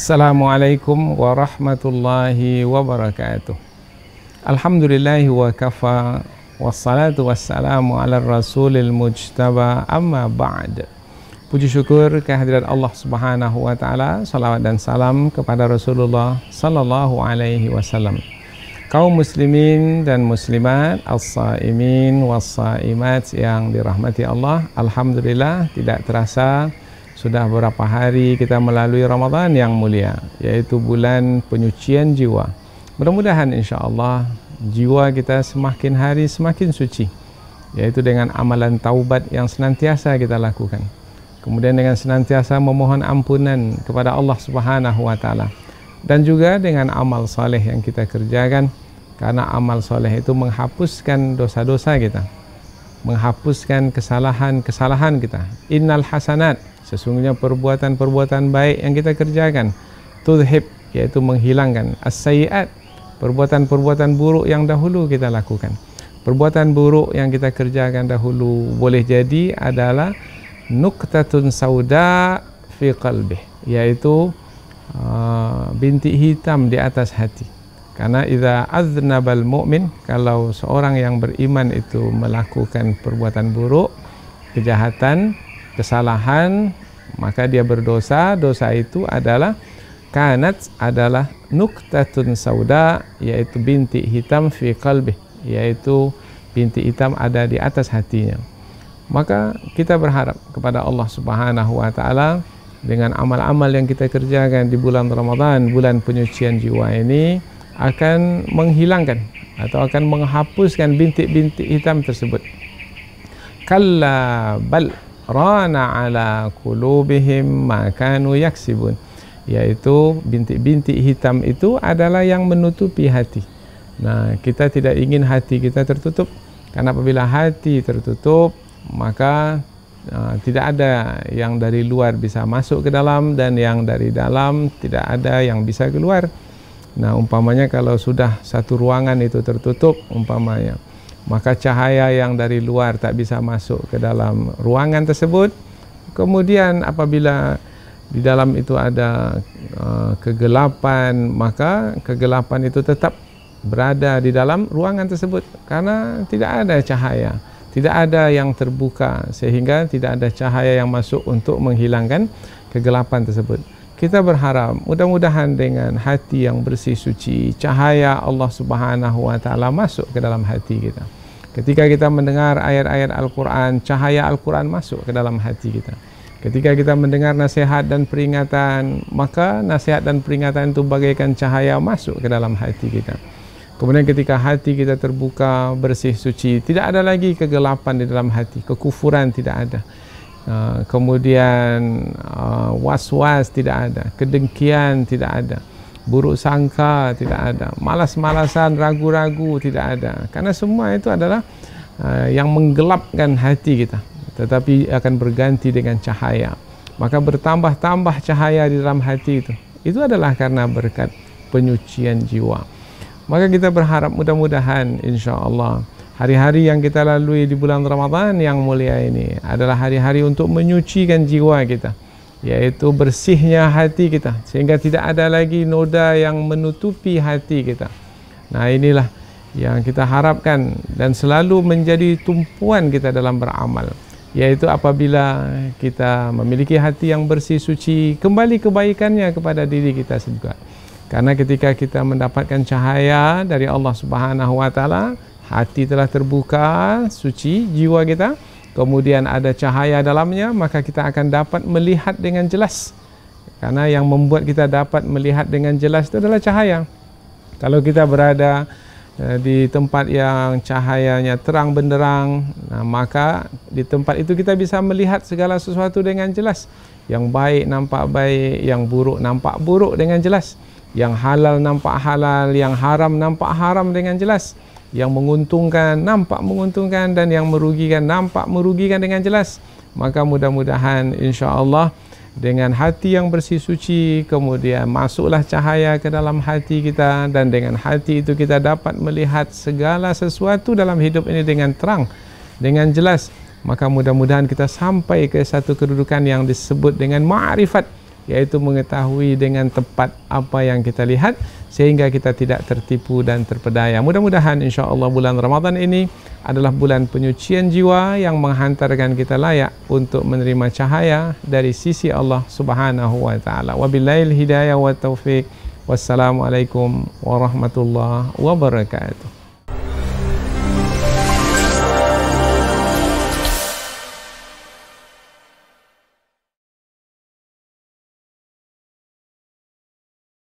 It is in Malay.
Assalamualaikum warahmatullahi wabarakatuh. Alhamdulillahi wa kafa, wassalatu wassalamu ala rasulil mujtaba, amma ba'd. Puji syukur kehadirat Allah Subhanahu wa taala, salawat dan salam kepada Rasulullah sallallahu alaihi wasallam. Kaum muslimin dan muslimat, as-saimin was-saimat yang dirahmati Allah, alhamdulillah tidak terasa sudah beberapa hari kita melalui Ramadan yang mulia, yaitu bulan penyucian jiwa. Mudah-mudahan insya-Allah jiwa kita semakin hari semakin suci, yaitu dengan amalan taubat yang senantiasa kita lakukan. Kemudian dengan senantiasa memohon ampunan kepada Allah Subhanahu wa taala, dan juga dengan amal soleh yang kita kerjakan, karena amal soleh itu menghapuskan dosa-dosa kita, menghapuskan kesalahan-kesalahan kita. Innal hasanat, sesungguhnya perbuatan-perbuatan baik yang kita kerjakan, tudhib, yaitu menghilangkan, as-sayyi'at, perbuatan-perbuatan buruk yang dahulu kita lakukan. Perbuatan buruk yang kita kerjakan dahulu boleh jadi adalah nuqtatun sauda fi qalbih, yaitu bintik hitam di atas hati. Karena idza aznabal mu'min, kalau seorang yang beriman itu melakukan perbuatan buruk, kejahatan, kesalahan, maka dia berdosa. Dosa itu adalah kanat, adalah nuqtatun sauda, yaitu bintik hitam fi qalbih, yaitu bintik hitam ada di atas hatinya. Maka kita berharap kepada Allah Subhanahu wa taala dengan amal-amal yang kita kerjakan di bulan Ramadan, bulan penyucian jiwa ini, akan menghilangkan atau akan menghapuskan bintik-bintik hitam tersebut. Kalla bal rana ala qulubihim ma kanu yaksibun, yaitu bintik-bintik hitam itu adalah yang menutupi hati. Nah, kita tidak ingin hati kita tertutup, karena apabila hati tertutup, maka tidak ada yang dari luar bisa masuk ke dalam, dan yang dari dalam tidak ada yang bisa keluar. Nah, umpamanya kalau sudah satu ruangan itu tertutup umpamanya, maka cahaya yang dari luar tak bisa masuk ke dalam ruangan tersebut. Kemudian apabila di dalam itu ada kegelapan, maka kegelapan itu tetap berada di dalam ruangan tersebut, karena tidak ada cahaya, tidak ada yang terbuka, sehingga tidak ada cahaya yang masuk untuk menghilangkan kegelapan tersebut. Kita berharap mudah-mudahan dengan hati yang bersih suci, cahaya Allah Subhanahu wa taala masuk ke dalam hati kita. Ketika kita mendengar ayat-ayat Al-Quran, cahaya Al-Quran masuk ke dalam hati kita. Ketika kita mendengar nasihat dan peringatan, maka nasihat dan peringatan itu bagaikan cahaya masuk ke dalam hati kita. Kemudian ketika hati kita terbuka, bersih, suci, tidak ada lagi kegelapan di dalam hati, kekufuran tidak ada. Kemudian was-was tidak ada, kedengkian tidak ada, buruk sangka tidak ada, malas-malasan, ragu-ragu tidak ada. Karena semua itu adalah yang menggelapkan hati kita, tetapi akan berganti dengan cahaya. Maka bertambah-tambah cahaya di dalam hati itu. Itu adalah karena berkat penyucian jiwa. Maka kita berharap mudah-mudahan insya-Allah hari-hari yang kita lalui di bulan Ramadan yang mulia ini adalah hari-hari untuk menyucikan jiwa kita, yaitu bersihnya hati kita, sehingga tidak ada lagi noda yang menutupi hati kita. Nah, inilah yang kita harapkan dan selalu menjadi tumpuan kita dalam beramal, yaitu apabila kita memiliki hati yang bersih suci, kembali kebaikannya kepada diri kita juga. Karena ketika kita mendapatkan cahaya dari Allah Subhanahu wa taala, hati telah terbuka, suci jiwa kita, kemudian ada cahaya dalamnya, maka kita akan dapat melihat dengan jelas. Karena yang membuat kita dapat melihat dengan jelas itu adalah cahaya. Kalau kita berada di tempat yang cahayanya terang benderang, nah, maka di tempat itu kita bisa melihat segala sesuatu dengan jelas. Yang baik nampak baik, yang buruk nampak buruk dengan jelas. Yang halal nampak halal, yang haram nampak haram dengan jelas. Yang menguntungkan nampak menguntungkan, dan yang merugikan nampak merugikan dengan jelas. Maka mudah-mudahan insya-Allah dengan hati yang bersih suci, kemudian masuklah cahaya ke dalam hati kita, dan dengan hati itu kita dapat melihat segala sesuatu dalam hidup ini dengan terang, dengan jelas. Maka mudah-mudahan kita sampai ke satu kedudukan yang disebut dengan ma'rifat, yaitu mengetahui dengan tepat apa yang kita lihat sehingga kita tidak tertipu dan terpedaya. Mudah-mudahan insya-Allah bulan Ramadan ini adalah bulan penyucian jiwa yang menghantarkan kita layak untuk menerima cahaya dari sisi Allah Subhanahu wa taala. Wabillahil hidayah wa taufik. Wassalamualaikum warahmatullahi wabarakatuh.